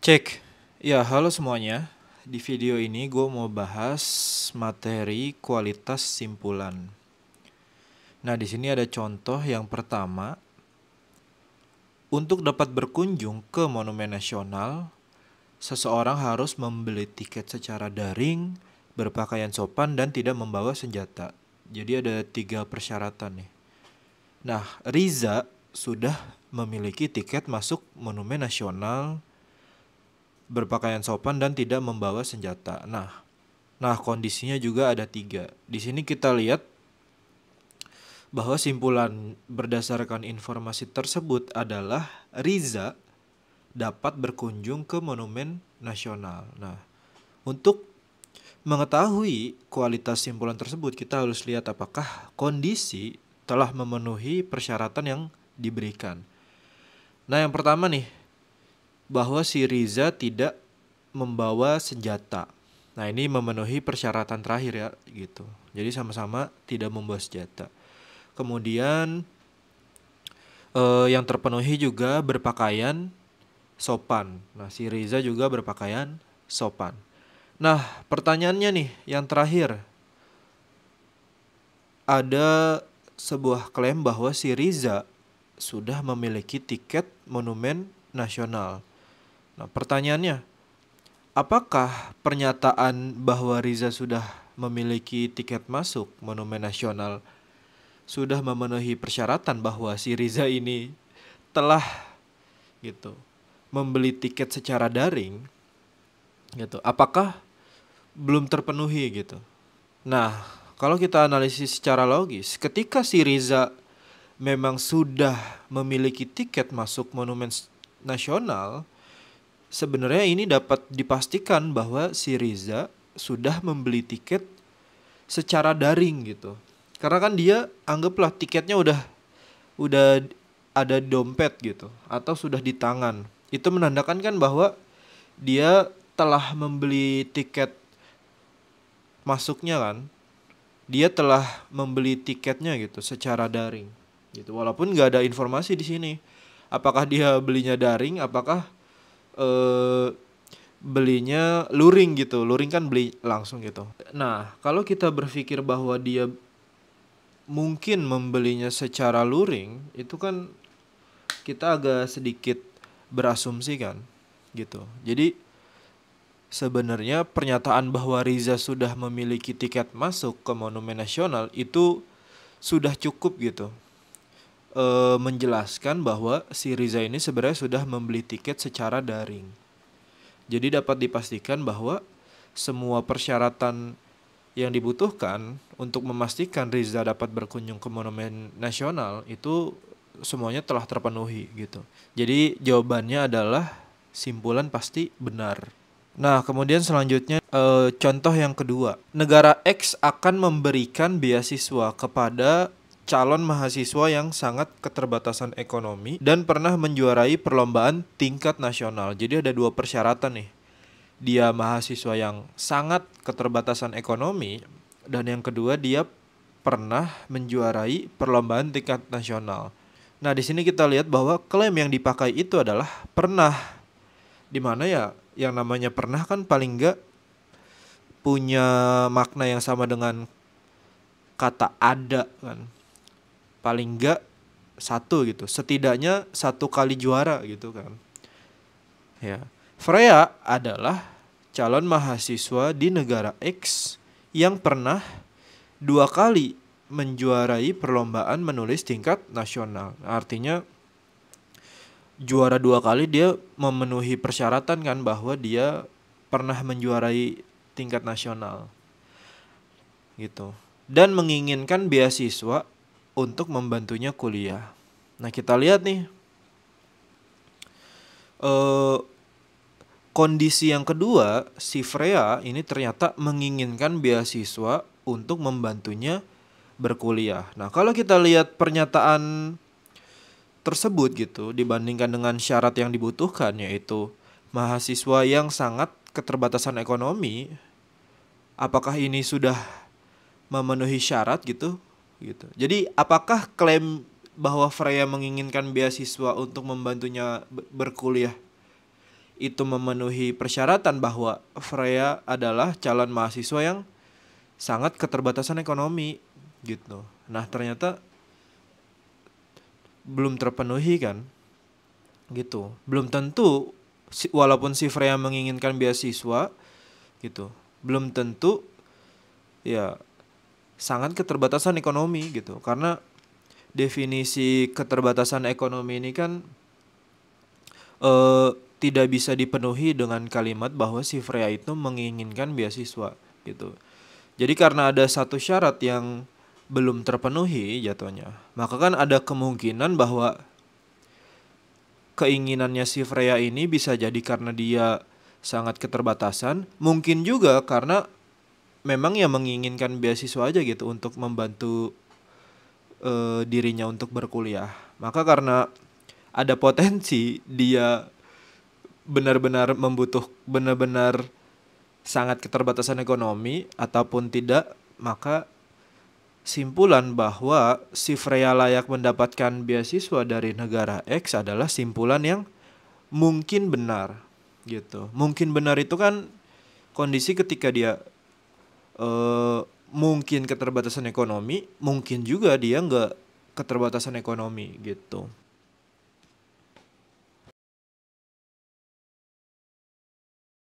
Cek. Ya, halo semuanya. Di video ini gue mau bahas materi kualitas simpulan. Nah, di sini ada contoh yang pertama. Untuk dapat berkunjung ke Monumen Nasional, seseorang harus membeli tiket secara daring, berpakaian sopan, dan tidak membawa senjata. Jadi ada 3 persyaratan nih. Nah, Riza sudah memiliki tiket masuk Monumen Nasional, berpakaian sopan dan tidak membawa senjata. Nah, kondisinya juga ada 3. Di sini kita lihat bahwa simpulan berdasarkan informasi tersebut adalah Riza dapat berkunjung ke Monumen Nasional. Nah, untuk mengetahui kualitas simpulan tersebut, kita harus lihat apakah kondisi telah memenuhi persyaratan yang diberikan. Nah, yang pertama nih, bahwa si Riza tidak membawa senjata. Nah, ini memenuhi persyaratan terakhir ya gitu. Jadi sama-sama tidak membawa senjata. Kemudian yang terpenuhi juga berpakaian sopan. Nah, si Riza juga berpakaian sopan. Nah, pertanyaannya nih yang terakhir. Ada sebuah klaim bahwa si Riza sudah memiliki tiket Monumen Nasional. Nah, pertanyaannya, apakah pernyataan bahwa Riza sudah memiliki tiket masuk Monumen Nasional sudah memenuhi persyaratan bahwa si Riza ini telah gitu membeli tiket secara daring gitu? Apakah belum terpenuhi gitu? Nah, kalau kita analisis secara logis, ketika si Riza memang sudah memiliki tiket masuk Monumen Nasional, sebenarnya ini dapat dipastikan bahwa si Riza sudah membeli tiket secara daring gitu. Karena kan dia anggaplah tiketnya udah ada di dompet gitu atau sudah di tangan. Itu menandakan kan bahwa dia telah membeli tiket masuknya kan. Dia telah membeli tiketnya gitu secara daring gitu. Walaupun nggak ada informasi di sini. Apakah dia belinya daring, apakah belinya luring gitu. Luring kan beli langsung gitu. Nah, kalau kita berpikir bahwa dia mungkin membelinya secara luring, itu kan kita agak sedikit berasumsi kan gitu. Jadi sebenarnya pernyataan bahwa Riza sudah memiliki tiket masuk ke Monumen Nasional itu sudah cukup gitu. Menjelaskan bahwa si Riza ini sebenarnya sudah membeli tiket secara daring. Jadi dapat dipastikan bahwa semua persyaratan yang dibutuhkan untuk memastikan Riza dapat berkunjung ke Monumen Nasional itu semuanya telah terpenuhi gitu. Jadi jawabannya adalah simpulan pasti benar. Nah, kemudian selanjutnya contoh yang kedua. Negara X akan memberikan beasiswa kepada calon mahasiswa yang sangat keterbatasan ekonomi dan pernah menjuarai perlombaan tingkat nasional. Jadi ada 2 persyaratan nih. Dia mahasiswa yang sangat keterbatasan ekonomi dan yang kedua dia pernah menjuarai perlombaan tingkat nasional. Nah, di sini kita lihat bahwa klaim yang dipakai itu adalah pernah. Di mana ya yang namanya pernah kan paling enggak punya makna yang sama dengan kata ada kan. Paling enggak satu gitu. Setidaknya 1 kali juara gitu kan. Ya. Freya adalah calon mahasiswa di negara X yang pernah 2 kali menjuarai perlombaan menulis tingkat nasional. Artinya juara 2 kali dia memenuhi persyaratan kan bahwa dia pernah menjuarai tingkat nasional gitu. Dan menginginkan beasiswa untuk membantunya kuliah. Nah, kita lihat nih kondisi yang kedua, si Freya ini ternyata menginginkan beasiswa untuk membantunya berkuliah. Nah, kalau kita lihat pernyataan tersebut gitu dibandingkan dengan syarat yang dibutuhkan, yaitu mahasiswa yang sangat keterbatasan ekonomi, apakah ini sudah memenuhi syarat gitu? Jadi apakah klaim bahwa Freya menginginkan beasiswa untuk membantunya berkuliah itu memenuhi persyaratan bahwa Freya adalah calon mahasiswa yang sangat keterbatasan ekonomi gitu. Nah, ternyata belum terpenuhi kan gitu. Belum tentu walaupun si Freya menginginkan beasiswa gitu, belum tentu ya sangat keterbatasan ekonomi gitu. Karena definisi keterbatasan ekonomi ini kan tidak bisa dipenuhi dengan kalimat bahwa si Freya itu menginginkan beasiswa gitu. Jadi karena ada satu syarat yang belum terpenuhi jatuhnya, maka kan ada kemungkinan bahwa keinginannya si Freya ini bisa jadi karena dia sangat keterbatasan, mungkin juga karena memang ya menginginkan beasiswa aja gitu untuk membantu dirinya untuk berkuliah. Maka karena ada potensi dia benar-benar sangat keterbatasan ekonomi ataupun tidak, maka simpulan bahwa si Freya layak mendapatkan beasiswa dari negara X adalah simpulan yang mungkin benar gitu. Mungkin benar itu kan kondisi ketika dia mungkin keterbatasan ekonomi, mungkin juga dia nggak keterbatasan ekonomi gitu.